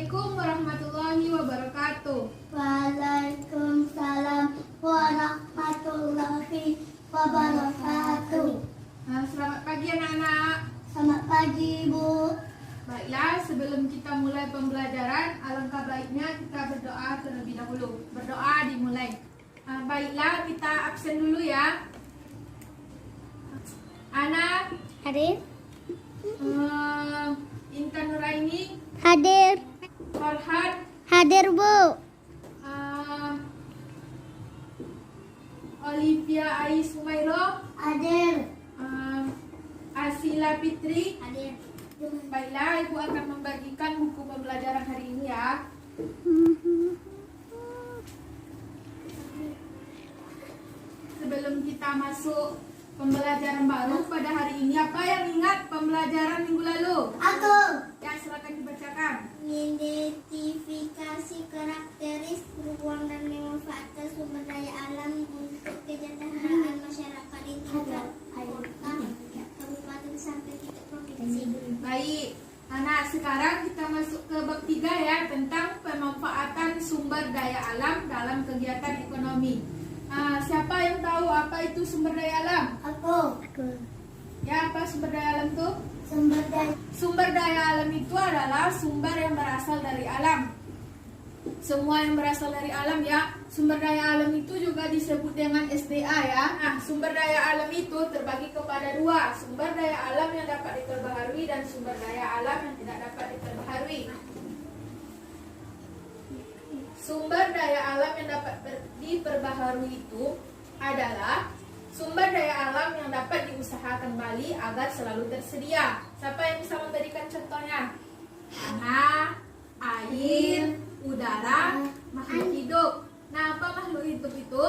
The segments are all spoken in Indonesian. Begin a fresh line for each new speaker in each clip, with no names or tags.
Assalamualaikum warahmatullahi wabarakatuh.
Waalaikumsalam warahmatullahi wabarakatuh.
Selamat pagi anak-anak.
Selamat pagi, Bu.
Baiklah, sebelum kita mulai pembelajaran, alangkah baiknya kita berdoa terlebih dahulu. Berdoa dimulai. Baiklah, kita absen dulu ya. Ana,
Hadir.
Intan Nuraini,
Hadir.
Farhad,
Hadir, Bu.
Olivia Ais Sumairo,
Hadir.
Asila Fitri.
Hadir.
Baiklah, Ibu akan membagikan buku pembelajaran hari ini ya. Sebelum kita masuk pembelajaran baru pada hari ini, apa yang ingat pembelajaran minggu lalu?
Aku.
Ya, silakan dibacakan.
Identifikasi karakteristik ruang dan memanfaatkan sumber daya alam untuk kesejahteraan masyarakat di tingkat kota, kabupaten sampai tingkat provinsi.
Baik, anak, sekarang kita masuk ke bab 3 ya, tentang pemanfaatan sumber daya alam dalam kegiatan ekonomi. Siapa yang tahu apa itu sumber daya alam?
Aku.
Ya, apa sumber daya alam itu?
Sumber
Daya alam itu adalah sumber yang berasal dari alam. Semua yang berasal dari alam ya. Sumber daya alam itu juga disebut dengan SDA ya. Nah, sumber daya alam itu terbagi kepada dua. Sumber daya alam yang dapat diperbaharui dan sumber daya alam yang tidak dapat diperbaharui. Sumber daya alam yang dapat diperbaharui itu adalah sumber daya alam yang dapat diusahakan kembali agar selalu tersedia. Siapa yang bisa memberikan contohnya? Tanah, air, udara, makhluk hidup. Nah, apa makhluk hidup itu?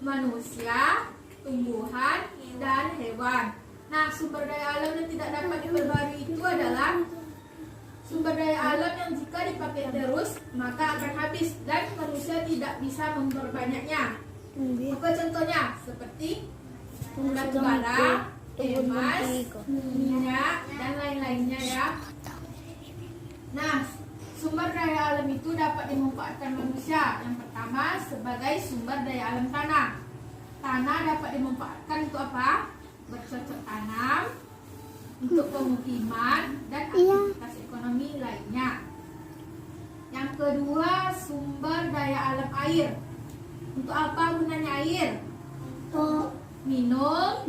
Manusia, tumbuhan, dan hewan. Nah, sumber daya alam yang tidak dapat diperbarui itu adalah sumber daya alam yang jika dipakai terus maka akan habis dan manusia tidak bisa memperbanyaknya. Apa contohnya? Seperti batu bara, emas, minyak, dan lain-lainnya ya. Nah, sumber daya alam itu dapat dimanfaatkan manusia. Yang pertama sebagai sumber daya alam tanah. Tanah dapat dimanfaatkan untuk apa? Bercocok tanam, untuk pemukiman, dan aktivitas ekonomi lainnya. Yang kedua, sumber daya alam air. Untuk apa gunanya air?
Untuk
Minum,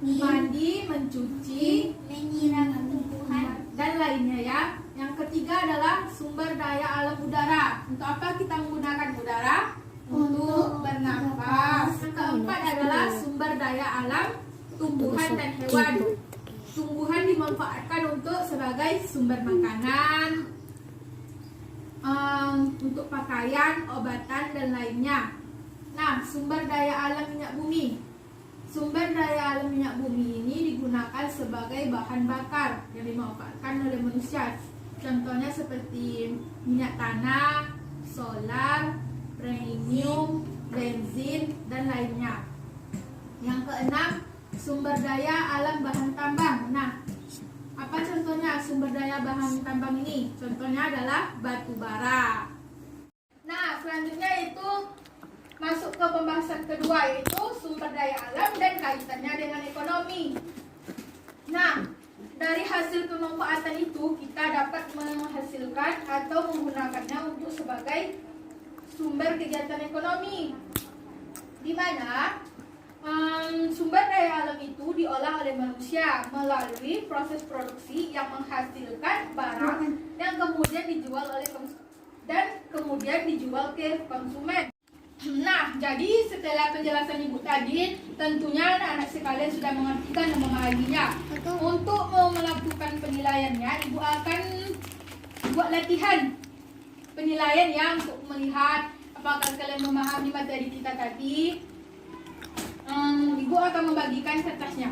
mandi, mencuci,
menyiram tumbuhan.
dan lainnya ya. Yang ketiga adalah sumber daya alam udara. Untuk apa kita menggunakan udara? Untuk bernafas. Yang keempat adalah sumber daya alam tumbuhan dan hewan. Tumbuhan dimanfaatkan untuk sebagai sumber makanan, untuk pakaian, obatan, dan lainnya. Nah, sumber daya alam minyak bumi. Sumber daya alam minyak bumi ini digunakan sebagai bahan bakar yang dimanfaatkan oleh manusia. Contohnya seperti minyak tanah, solar, premium, bensin, dan lainnya. Yang keenam, sumber daya alam bahan tambang. Nah, apa contohnya sumber daya bahan tambang ini? Contohnya adalah batu bara. Nah, selanjutnya itu masuk ke pembahasan kedua, yaitu sumber daya alam dan kaitannya dengan ekonomi. Nah, dari hasil pemanfaatan itu kita dapat menghasilkan atau menggunakannya untuk sebagai sumber kegiatan ekonomi, di mana sumber daya alam itu diolah oleh manusia melalui proses produksi yang menghasilkan barang yang kemudian dijual ke konsumen. Nah, jadi setelah penjelasan Ibu tadi, tentunya anak-anak sekalian sudah mengerti dan memahaminya. Untuk melakukan penilaiannya, Ibu akan buat latihan penilaian ya, untuk melihat apakah kalian memahami materi kita tadi. Ibu akan membagikan kertasnya.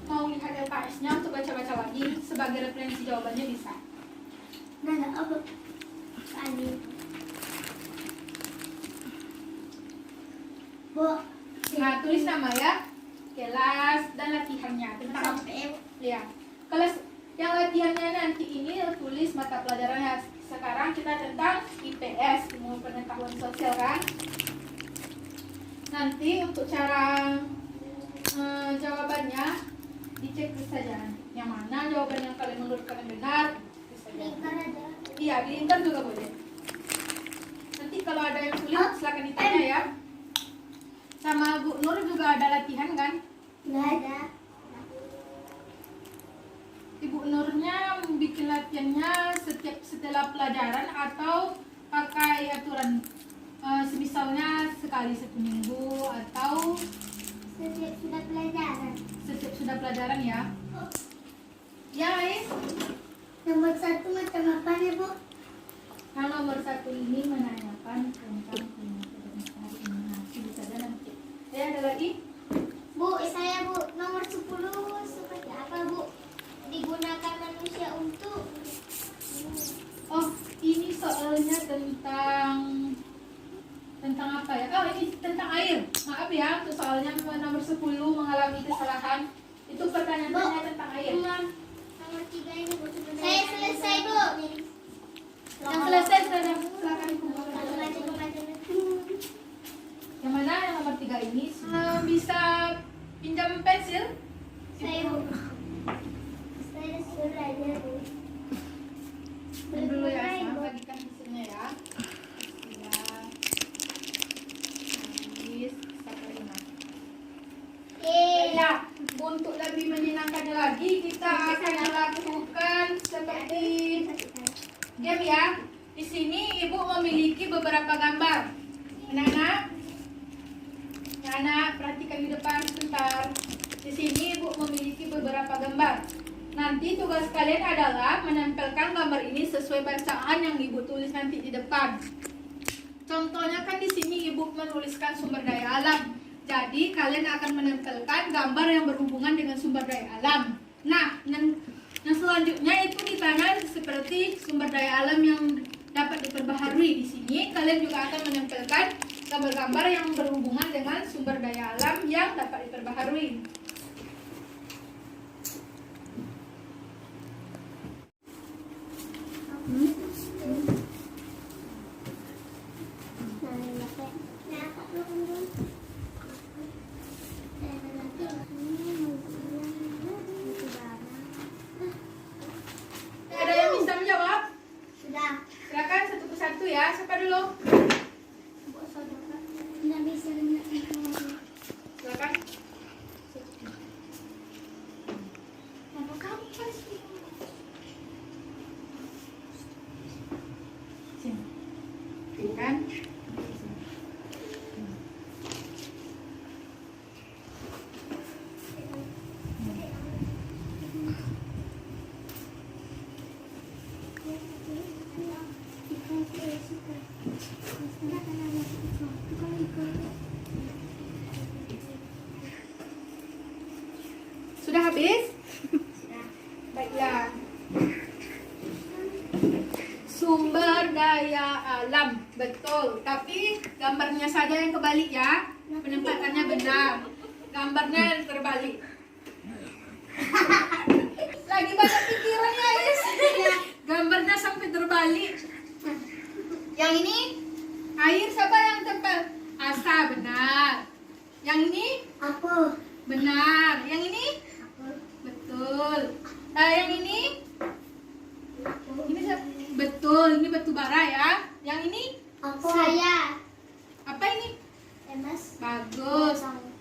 Mau lihat LKS-nya untuk baca-baca lagi sebagai referensi jawabannya bisa.
Nah, apa? Tadi. Bu.
Nah, tulis nama ya, kelas dan latihannya tentang
Sampai
ya. Kelas yang latihannya nanti ini tulis mata pelajarannya Sekarang kita tentang IPS, ilmu pengetahuan sosial kan. Nanti untuk cara jawabannya dicek saja. Yang mana jawaban yang kalian menurut kalian benar, bisa saja.
Lingkar ada.
Iya, di lingkar juga boleh. Nanti kalau ada yang sulit silakan ditanya ya. Sama Bu Nur juga ada latihan kan?
Nggak ada.
Ibu Nurnya bikin latihannya setelah pelajaran atau pakai aturan semisalnya sekali 1 minggu atau
Setiap sudah pelajaran.
setiap sudah pelajaran ya. Ya, Ais.
Nomor 1 macam apa nih, Bu?
Yang nomor 1 ini menanyakan tentang eliminasi bisa ada nanti. Ya, ada lagi?
Bu, saya Bu, nomor 10 seperti apa, Bu? Digunakan manusia untuk
Oh, ini soalnya tentang apa ya? Oh, ini tentang air. Maaf ya, untuk soalnya nomor 10 mengalami kesalahan. Itu pertanyaannya tentang air.
nomor 3 ini, Bu. Saya selesai, Bu.
Yang selesai sudah silakan dikumpulkan. Yang mana yang nomor 3 ini? Bisa pinjam pensil?
Saya, Bu. Saya sudah aja, Bu.
Dan dulu ya, saya bagikan pensilnya ya. Ya. Habis, sampai 5. Baiklah, untuk lebih menyenangkannya lagi, kita akan melakukan seperti game ya. Di sini Ibu memiliki beberapa gambar. Anak-anak, anak perhatikan di depan sebentar. Di sini Ibu memiliki beberapa gambar. Nanti tugas kalian adalah menempelkan gambar ini sesuai bacaan yang Ibu tulis nanti di depan. Contohnya kan di sini Ibu menuliskan sumber daya alam. Jadi kalian akan menempelkan gambar yang berhubungan dengan sumber daya alam. Nah, yang selanjutnya itu ditanya seperti sumber daya alam yang dapat diperbaharui. Di sini kalian juga akan menempelkan gambar-gambar yang berhubungan dengan sumber daya alam yang dapat diperbaharui. Ada yang bisa menjawab?
Sudah.
Silakan satu persatu ya. Siapa dulu?
Nggak bisa lihat.
Silakan.
Apa kamu pasti?
Sini. Kan? Sudah habis? Baiklah. Sumber daya alam, betul. Tapi gambarnya saja yang kebalik ya. Penempatannya benar. Gambarnya yang terbalik. Lagi banyak pikiran ya, Is. Gambarnya sampai terbalik. Yang ini air siapa yang tempel? Asa, benar. Yang ini
Aku.
benar. Yang ini
Aku.
betul. Yang ini siapa? Betul. Ini batu bara ya. Yang ini
Aku. Saya.
apa ini?
Emas.
Bagus.
Kosong.